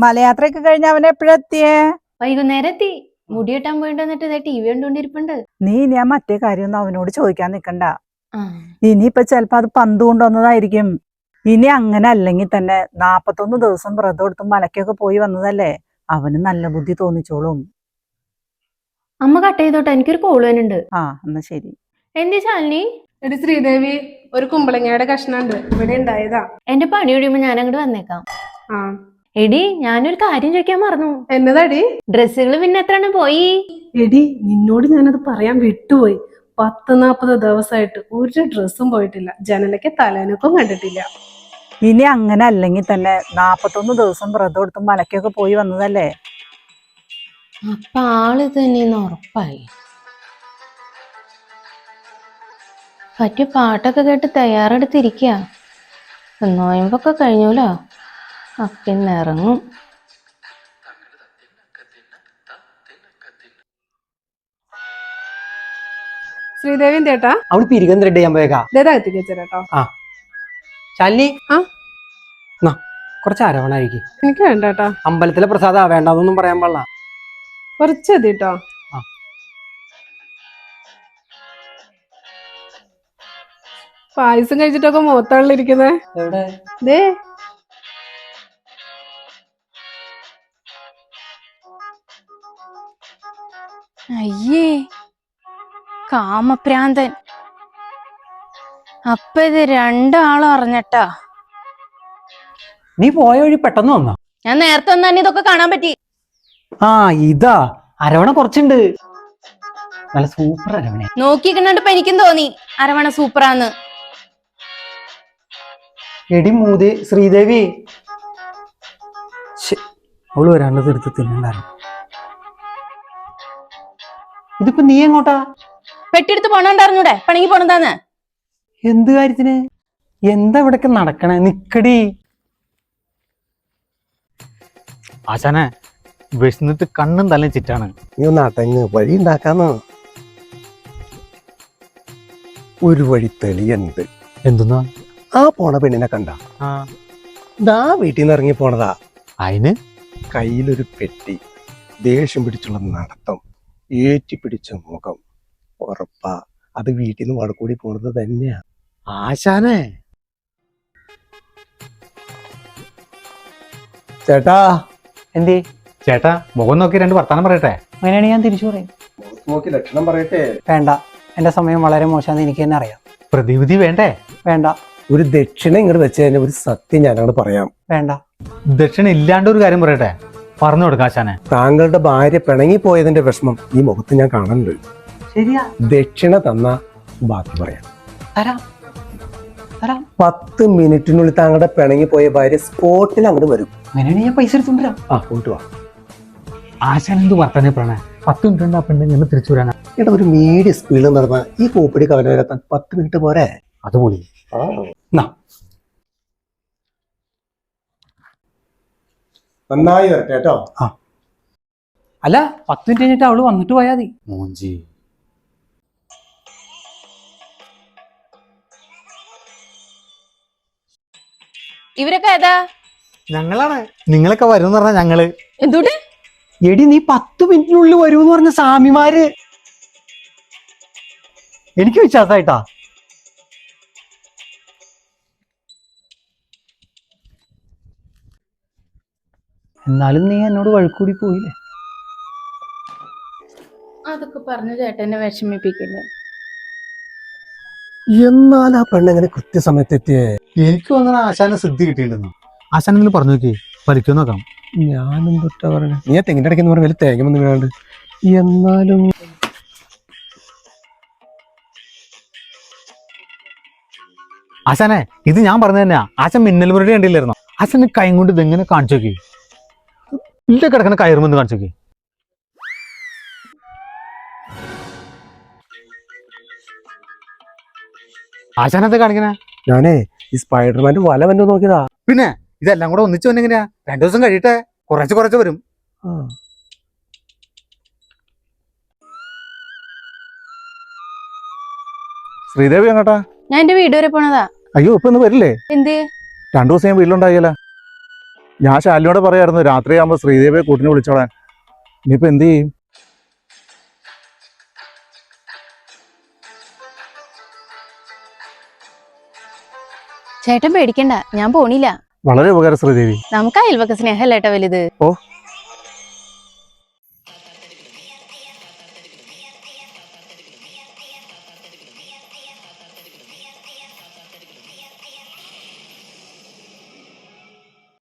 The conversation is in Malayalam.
മലയാത്രയൊക്കെ കഴിഞ്ഞ അവൻ എപ്പോഴെത്തിയേ? വൈകുന്നേരം എത്തി. മുടി കെട്ടാൻ പോയിട്ട് വന്നിട്ട് ഇതേ ടി വി കണ്ടോണ്ടിരിപ്പുണ്ട്. നീ ഇനി ആ മറ്റേ കാര്യമൊന്നും അവനോട് ചോദിക്കാൻ നിക്കണ്ട. ഇനിയിപ്പൊ ചെലപ്പോ അത് പന്ത് കൊണ്ടുവന്നതായിരിക്കും. ഇനി അങ്ങനെ അല്ലെങ്കിൽ തന്നെ 41 ദിവസം വ്രതം എടുത്തും മലക്കൊക്കെ പോയി വന്നതല്ലേ, അവന് നല്ല ബുദ്ധി തോന്നിച്ചോളും. അമ്മ കട്ട് ചെയ്തോട്ടെ, എനിക്കൊരു കോള് വരുന്നുണ്ട്. ആ എന്നാ ശരി. എന്തി ശാലിനി? എടി ശ്രീദേവി, ഒരു കുമ്പളങ്ങയുടെ കഷ്ണുണ്ട്, ഇവിടെ ഉണ്ടായതാ. എന്റെ പണി കഴിയുമ്പോ ഞാൻ അങ്ങോട്ട് വന്നേക്കാം. ആ എടി, ഞാനൊരു കാര്യം ചോദിക്കാൻ മറന്നു. എന്നതാടി? ഡ്രസ്സുകൾ പിന്നെ എത്ര എണ്ണം പോയി? എടി, നിന്നോട് ഞാനത് പറയാൻ വിട്ടുപോയി. 40-40 ദിവസമായിട്ട് ഒരു ഡ്രസ്സും പോയിട്ടില്ല. ജനലയ്ക്ക് തലേനൊപ്പം കണ്ടിട്ടില്ല. ഇനി അങ്ങനെ അല്ലെങ്കിൽ തന്നെ 41 ദിവസം വ്രതം എടുത്തും മലക്കൊക്കെ പോയി വന്നതല്ലേ. അപ്പൊ ആള് തന്നെയെന്ന് ഉറപ്പായി. പറ്റിയ പാട്ടൊക്കെ കേട്ട് തയ്യാറെടുത്തിരിക്കുക. നോയമ്പൊക്കെ കഴിഞ്ഞൂലോ, അപ്പൊ ഇറങ്ങും. ശ്രീദേവി ചേട്ടാ, അവള് പിരികം ത്രെഡ് ചെയ്യാൻ പോയേക്കാ. ചേട്ടോ. ആ ശാലിനി, ആ കുറച്ച് അരവണായിരിക്കും. എനിക്ക് വേണ്ടേട്ടാ. അമ്പലത്തിലെ പ്രസാദ വേണ്ടെന്നൊന്നും പറയാൻ പാടില്ല. കുറച്ച് മതി കേട്ടോ. പായസം കഴിച്ചിട്ടൊക്കെ മുഖത്താളിരിക്കുന്നേ. ദേ അയ്യേ, കാമപ്രാന്തൻ. അപ്പൊ ഇത് രണ്ടാളും അറിഞ്ഞട്ടാ. നീ പോയ വഴി പെട്ടെന്ന് വന്നാ? ഞാൻ നേരത്തെ വന്നാൽ ഇതൊക്കെ കാണാൻ പറ്റി. ആ ഇതാ അരവണ കുറച്ചുണ്ട്. നല്ല സൂപ്പർ അരവണ. നോക്കി കണ്ടിപ്പോ എനിക്കും തോന്നി അരവണ സൂപ്പറാന്ന്. എടി മൂതി ശ്രീദേവി, അവള് വരാനുള്ളത് എടുത്ത് തിന്നണ്ടായിരുന്നു. ഇതിപ്പോ നീ എങ്ങോട്ടാ? പെട്ടിയെടുത്ത് പോണണ്ടായിരുന്നൂടെ, പണിക്ക് പോണതാന്ന്. എന്ത് കാര്യത്തിന്? എന്താ ഇവിടൊക്കെ നടക്കണേ? നിക്കടി. ആശാനെ, വിശന്നിട്ട് കണ്ണും തലയും ചിറ്റാണ്. നീ ഒന്ന് അടങ്ങ്, വഴി ഉണ്ടാക്കാന്ന്. ഒരു വഴി തെളിയുണ്ട്. എന്തെന്നാ? ആ പോണ പെണ്ണിനെ കണ്ട ദാ വീട്ടിൽ നിന്ന് ഇറങ്ങി പോണതാ. അതിന് കയ്യിലൊരു പെട്ടി, ദേഷ്യം പിടിച്ചുള്ള നടത്തം, ഏറ്റിപ്പിടിച്ച മുഖം. ഉറപ്പാ അത് വീട്ടിൽ നിന്ന് വടക്കൂടി പോണത് തന്നെയാ. ആശാനെ, ചേട്ടാ. എന്തേ ചേട്ടാ മുഖം നോക്കി രണ്ട് വർത്താനം പറയട്ടെ. അങ്ങനെയാണ് ഞാൻ തിരിച്ചു പറയും. നോക്കി ലക്ഷണം പറയട്ടെ. വേണ്ട, എന്റെ സമയം വളരെ മോശമാണെന്ന് എനിക്ക് തന്നെ അറിയാം. പ്രതിവിധി വേണ്ടേ? വേണ്ട. ഒരു ദക്ഷിണ ഇങ്ങോട്ട് വെച്ച് കഴിഞ്ഞാൽ ഒരു സത്യം ഞാനങ്ങോട് പറയാം. വേണ്ട. ദക്ഷിണ ഇല്ലാണ്ട് ഒരു കാര്യം പറയട്ടെ, പറഞ്ഞു കൊടുക്ക ആശാനെ. താങ്കളുടെ ഭാര്യ പിണങ്ങി പോയതിന്റെ വിഷമം ഈ മുഖത്ത് ഞാൻ കാണുന്നുണ്ട്. ശരിയാ, ദക്ഷിണ തന്ന ബാക്കി പറയാം. തരാം തരാം. 10 മിനിറ്റിനുള്ളിൽ താങ്കളുടെ പിണങ്ങി പോയ ഭാര്യ സ്പോട്ടിൽ അങ്ങോട്ട് വരും. അങ്ങനെയാണ് ഞാൻ പൈസ എടുത്തുകൊണ്ടിരാം. ആ കൊണ്ടുവാ. ആശാൻ എന്ത് വർത്താനം പറയണേ? 10 മിനിറ്റ് ഉണ്ട് ആ പെണ്ണ് ഇങ്ങനെ തിരിച്ചു വരാനാ. എടാ, ഒരു മീഡിയം സ്പീഡിൽ നടന്ന ഈ കൂപ്പിടി കവല വരെത്താൻ 10 മിനിറ്റ് പോരെ? അത് പൊളി. നന്നായി വരട്ടെ കേട്ടോ. അല്ല, 10 മിനിറ്റ് കഴിഞ്ഞിട്ട് അവള് വന്നിട്ട് പോയാ മതി. മൂഞ്ചി. ഇവരൊക്കെ ഏതാ? ഞങ്ങളാണ്. നിങ്ങളൊക്കെ വരും പറഞ്ഞ ഞങ്ങള്. എന്തുകൊണ്ട്? എടി, നീ 10 മിനിറ്റിനുള്ളിൽ വരുമെന്ന് പറഞ്ഞ സ്വാമിമാര്. എനിക്ക് വിശ്വാസമായിട്ടാ. എന്നാലും നീ എന്നോട് വഴക്കൂടി പോയില്ലേ? അതൊക്കെ പറഞ്ഞു ചേട്ടനെ വിഷമിപ്പിക്കില്ല. എന്നാൽ ആ പെണ്ണെങ്ങനെ കൃത്യസമയത്ത് എത്തിയേ? എനിക്ക് തോന്നുന്ന ആശാനെ സിദ്ധി കിട്ടിയിട്ടുണ്ടെന്ന്. ആശാൻ നിങ്ങൾ പറഞ്ഞു നോക്കി, പഠിക്കും നോക്കാം. ഞാനും തൊട്ടാ പറഞ്ഞ നീ തെങ്ങിന്റെ ഇടയ്ക്ക് പറഞ്ഞ വലിയ തേങ്ങ വീഴാണ്ട്. എന്നാലും ആശാനെ, ഇത് ഞാൻ പറഞ്ഞു തന്നെയാ. ആശാൻ മിന്നൽ മുരടി കണ്ടില്ലായിരുന്നോ? ആശാന് കൈ കൊണ്ട് ഇതെങ്ങനെ കാണിച്ചു നോക്കി. ഇല്ല കിടക്കണ കയറുമെന്ന് കാണിച്ചു നോക്കി. ആശാനെന്താ കാണിക്കണേ? ഞാനേ ഈ സ്പൈഡർമാന്റെ വല വന്നു നോക്കിയതാ. പിന്നെ ഇതെല്ലാം കൂടെ ഒന്നിച്ചു വന്നെങ്ങനെയാ? 2 ദിവസം കഴിയട്ടെ, കുറച്ച് വരും. ശ്രീദേവി എങ്ങോട്ടാ? ഞാൻ എന്റെ വീട് വരെ പോണതാ. അയ്യോ, ഇപ്പൊ ഒന്ന് വരില്ലേ? എന്ത്? 2 ദിവസം ഞാൻ വീട്ടിലുണ്ടായില്ല. ഞാൻ ശാലിനോട് പറയായിരുന്നു രാത്രിയാകുമ്പോ ശ്രീദേവിയെ കൂട്ടിന് വിളിച്ചോളാൻ. ഇനിയിപ്പോ എന്ത് ചെയ്യും? ചേട്ടൻ പേടിക്കണ്ട, ഞാൻ പോണില്ല. വളരെ ഉപകാരം ശ്രീദേവി. നമുക്ക് അയൽവക്ക സ്നേഹമല്ലേട്ടാ വലുത്. ഓ